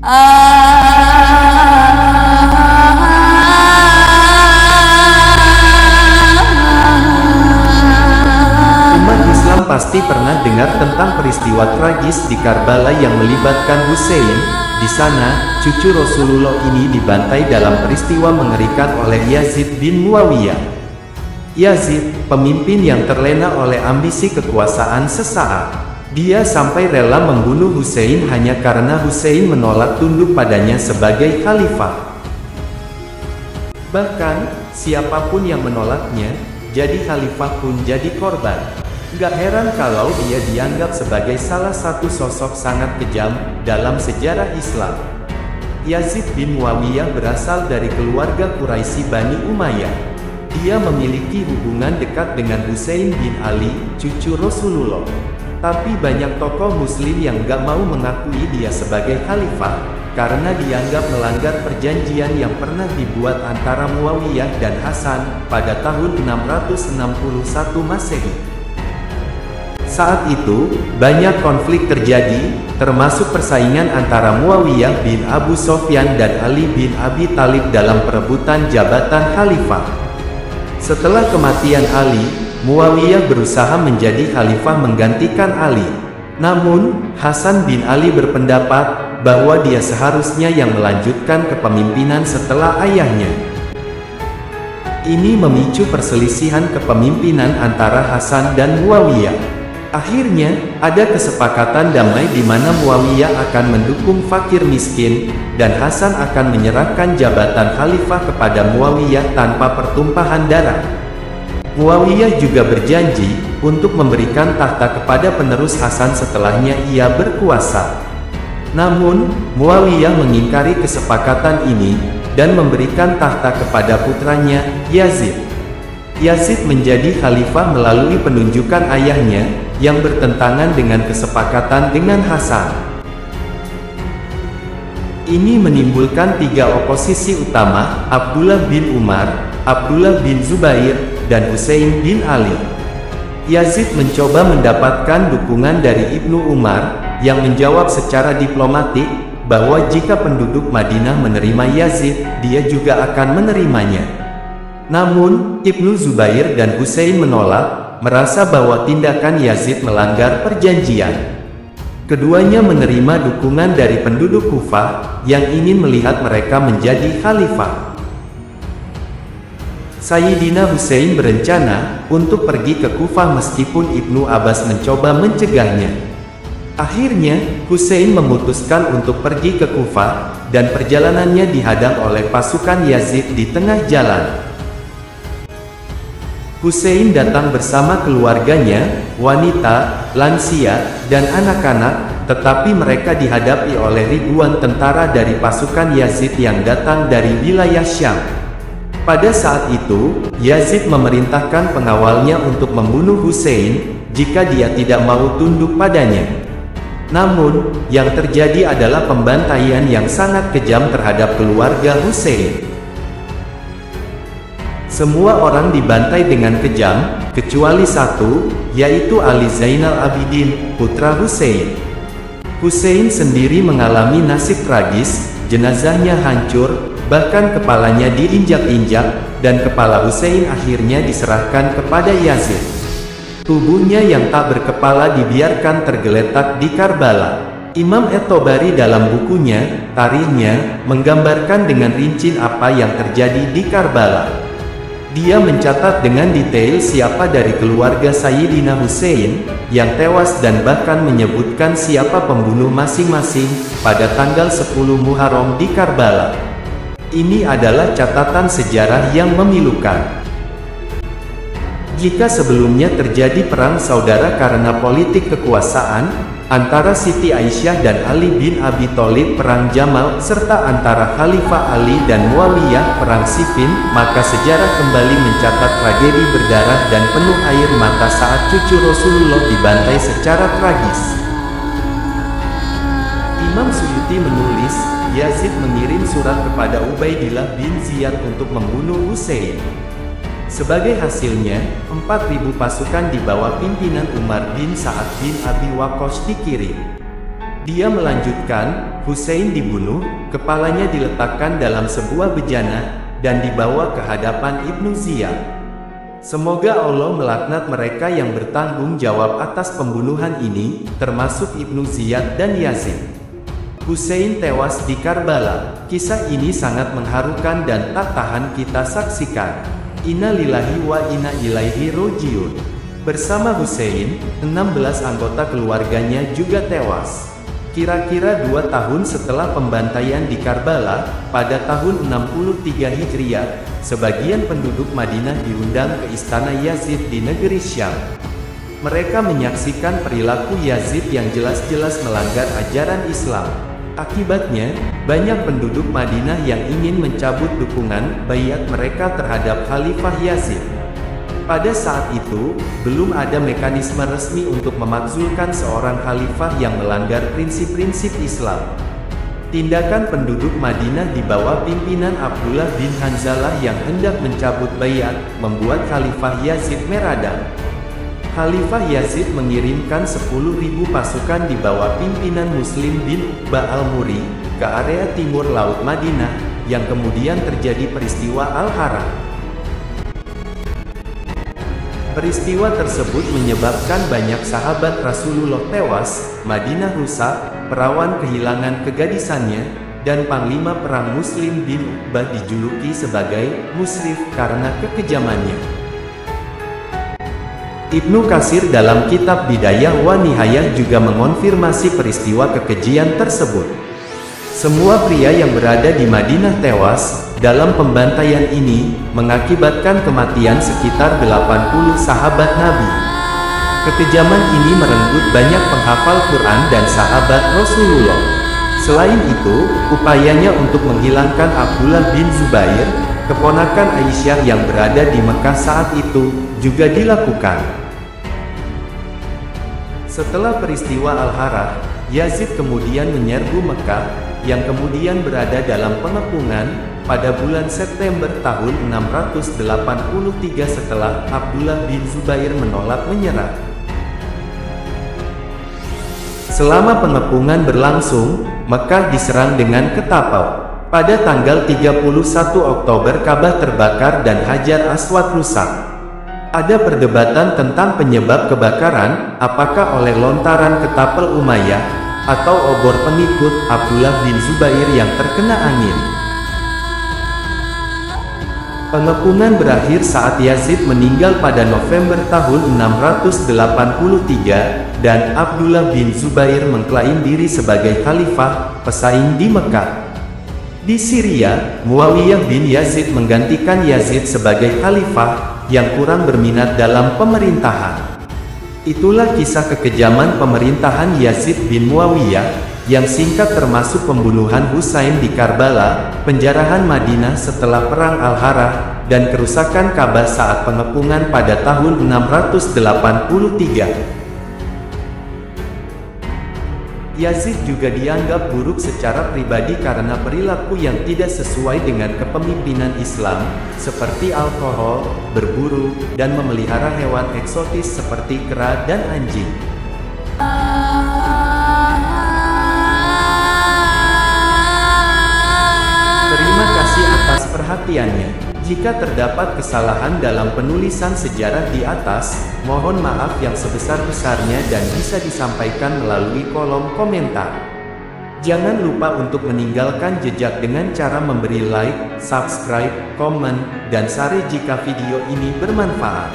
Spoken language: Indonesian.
Umat Islam pasti pernah dengar tentang peristiwa tragis di Karbala yang melibatkan Hussein. Di sana, cucu Rasulullah ini dibantai dalam peristiwa mengerikan oleh Yazid bin Muawiyah. Yazid, pemimpin yang terlena oleh ambisi kekuasaan sesaat. Dia sampai rela membunuh Hussein hanya karena Hussein menolak tunduk padanya sebagai khalifah. Bahkan, siapapun yang menolaknya, jadi khalifah pun jadi korban. Gak heran kalau dia dianggap sebagai salah satu sosok sangat kejam dalam sejarah Islam. Yazid bin Muawiyah berasal dari keluarga Quraisy Bani Umayyah. Dia memiliki hubungan dekat dengan Hussein bin Ali, cucu Rasulullah. Tapi banyak tokoh muslim yang gak mau mengakui dia sebagai khalifah, karena dianggap melanggar perjanjian yang pernah dibuat antara Muawiyah dan Hasan, pada tahun 661 Masehi. Saat itu, banyak konflik terjadi, termasuk persaingan antara Muawiyah bin Abu Sofyan dan Ali bin Abi Thalib dalam perebutan jabatan khalifah. Setelah kematian Ali, Muawiyah berusaha menjadi khalifah menggantikan Ali. Namun, Hasan bin Ali berpendapat bahwa dia seharusnya yang melanjutkan kepemimpinan setelah ayahnya. Ini memicu perselisihan kepemimpinan antara Hasan dan Muawiyah. Akhirnya, ada kesepakatan damai di mana Muawiyah akan mendukung fakir miskin, dan Hasan akan menyerahkan jabatan khalifah kepada Muawiyah tanpa pertumpahan darah. Muawiyah juga berjanji untuk memberikan tahta kepada penerus Hasan setelahnya ia berkuasa. Namun, Muawiyah mengingkari kesepakatan ini, dan memberikan tahta kepada putranya, Yazid. Yazid menjadi khalifah melalui penunjukan ayahnya, yang bertentangan dengan kesepakatan dengan Hasan. Ini menimbulkan tiga oposisi utama, Abdullah bin Umar, Abdullah bin Zubair, dan Hussein bin Ali. Yazid mencoba mendapatkan dukungan dari Ibnu Umar, yang menjawab secara diplomatik, bahwa jika penduduk Madinah menerima Yazid, dia juga akan menerimanya. Namun, Ibnu Zubair dan Hussein menolak, merasa bahwa tindakan Yazid melanggar perjanjian. Keduanya menerima dukungan dari penduduk Kufah, yang ingin melihat mereka menjadi khalifah. Sayyidina Hussein berencana untuk pergi ke Kufah meskipun Ibnu Abbas mencoba mencegahnya. Akhirnya, Hussein memutuskan untuk pergi ke Kufah, dan perjalanannya dihadang oleh pasukan Yazid di tengah jalan. Hussein datang bersama keluarganya, wanita, lansia, dan anak-anak, tetapi mereka dihadapi oleh ribuan tentara dari pasukan Yazid yang datang dari wilayah Syam. Pada saat itu, Yazid memerintahkan pengawalnya untuk membunuh Hussein, jika dia tidak mau tunduk padanya. Namun, yang terjadi adalah pembantaian yang sangat kejam terhadap keluarga Hussein. Semua orang dibantai dengan kejam, kecuali satu, yaitu Ali Zainal Abidin, putra Hussein. Hussein sendiri mengalami nasib tragis, jenazahnya hancur, bahkan kepalanya diinjak-injak, dan kepala Hussein akhirnya diserahkan kepada Yazid. Tubuhnya yang tak berkepala dibiarkan tergeletak di Karbala. Imam At-Tabari dalam bukunya, Tarikhnya, menggambarkan dengan rinci apa yang terjadi di Karbala. Dia mencatat dengan detail siapa dari keluarga Sayyidina Hussein yang tewas dan bahkan menyebutkan siapa pembunuh masing-masing pada tanggal 10 Muharram di Karbala. Ini adalah catatan sejarah yang memilukan. Jika sebelumnya terjadi perang saudara karena politik kekuasaan, antara Siti Aisyah dan Ali bin Abi Thalib perang Jamal, serta antara Khalifah Ali dan Muawiyah perang Siffin, maka sejarah kembali mencatat tragedi berdarah dan penuh air mata saat cucu Rasulullah dibantai secara tragis. Imam Suyuti menulis, Yazid mengirim surat kepada Ubaidillah bin Ziyad untuk membunuh Hussein. Sebagai hasilnya, 4.000 pasukan di bawah pimpinan Umar bin Sa'ad bin Abi Waqqas dikirim. Dia melanjutkan, Hussein dibunuh, kepalanya diletakkan dalam sebuah bejana, dan dibawa ke hadapan Ibnu Ziyad. Semoga Allah melaknat mereka yang bertanggung jawab atas pembunuhan ini, termasuk Ibnu Ziyad dan Yazid. Hussein tewas di Karbala. Kisah ini sangat mengharukan dan tak tahan kita saksikan. Inna lillahi wa inna ilaihi rojiun. Bersama Hussein, 16 anggota keluarganya juga tewas. Kira-kira 2 tahun setelah pembantaian di Karbala, pada tahun 63 Hijriah, sebagian penduduk Madinah diundang ke istana Yazid di negeri Syam. Mereka menyaksikan perilaku Yazid yang jelas-jelas melanggar ajaran Islam. Akibatnya, banyak penduduk Madinah yang ingin mencabut dukungan baiat mereka terhadap Khalifah Yazid. Pada saat itu, belum ada mekanisme resmi untuk memakzulkan seorang khalifah yang melanggar prinsip-prinsip Islam. Tindakan penduduk Madinah di bawah pimpinan Abdullah bin Hanzalah yang hendak mencabut baiat, membuat Khalifah Yazid meradang. Khalifah Yazid mengirimkan 10.000 pasukan di bawah pimpinan Muslim bin Uqbah al-Muri, ke area timur laut Madinah, yang kemudian terjadi peristiwa Al-Harah. Peristiwa tersebut menyebabkan banyak sahabat Rasulullah tewas, Madinah rusak, perawan kehilangan kegadisannya, dan panglima perang Muslim bin Uqbah dijuluki sebagai musrif karena kekejamannya. Ibnu Katsir dalam kitab Bidayah wa Nihayah juga mengonfirmasi peristiwa kekejian tersebut. Semua pria yang berada di Madinah tewas dalam pembantaian ini, mengakibatkan kematian sekitar 80 sahabat Nabi. Kekejaman ini merenggut banyak penghafal Quran dan sahabat Rasulullah. Selain itu, upayanya untuk menghilangkan Abdullah bin Zubair, keponakan Aisyah yang berada di Mekah saat itu, juga dilakukan. Setelah peristiwa Al-Harah, Yazid kemudian menyerbu Mekah, yang kemudian berada dalam pengepungan, pada bulan September tahun 683 setelah Abdullah bin Zubair menolak menyerah. Selama pengepungan berlangsung, Mekah diserang dengan ketapau. Pada tanggal 31 Oktober Ka'bah terbakar dan Hajar Aswad rusak. Ada perdebatan tentang penyebab kebakaran, apakah oleh lontaran ketapel Umayyah, atau obor pengikut Abdullah bin Zubair yang terkena angin. Pengepungan berakhir saat Yazid meninggal pada November tahun 683, dan Abdullah bin Zubair mengklaim diri sebagai khalifah, pesaing di Mekah. Di Syria, Muawiyah bin Yazid menggantikan Yazid sebagai khalifah, yang kurang berminat dalam pemerintahan. Itulah kisah kekejaman pemerintahan Yazid bin Muawiyah, yang singkat termasuk pembunuhan Husain di Karbala, penjarahan Madinah setelah perang Al-Harah, dan kerusakan Ka'bah saat pengepungan pada tahun 683. Yazid juga dianggap buruk secara pribadi karena perilaku yang tidak sesuai dengan kepemimpinan Islam, seperti alkohol, berburu, dan memelihara hewan eksotis seperti kera dan anjing. Terima kasih atas perhatiannya. Jika terdapat kesalahan dalam penulisan sejarah di atas, mohon maaf yang sebesar-besarnya dan bisa disampaikan melalui kolom komentar. Jangan lupa untuk meninggalkan jejak dengan cara memberi like, subscribe, komen, dan share jika video ini bermanfaat.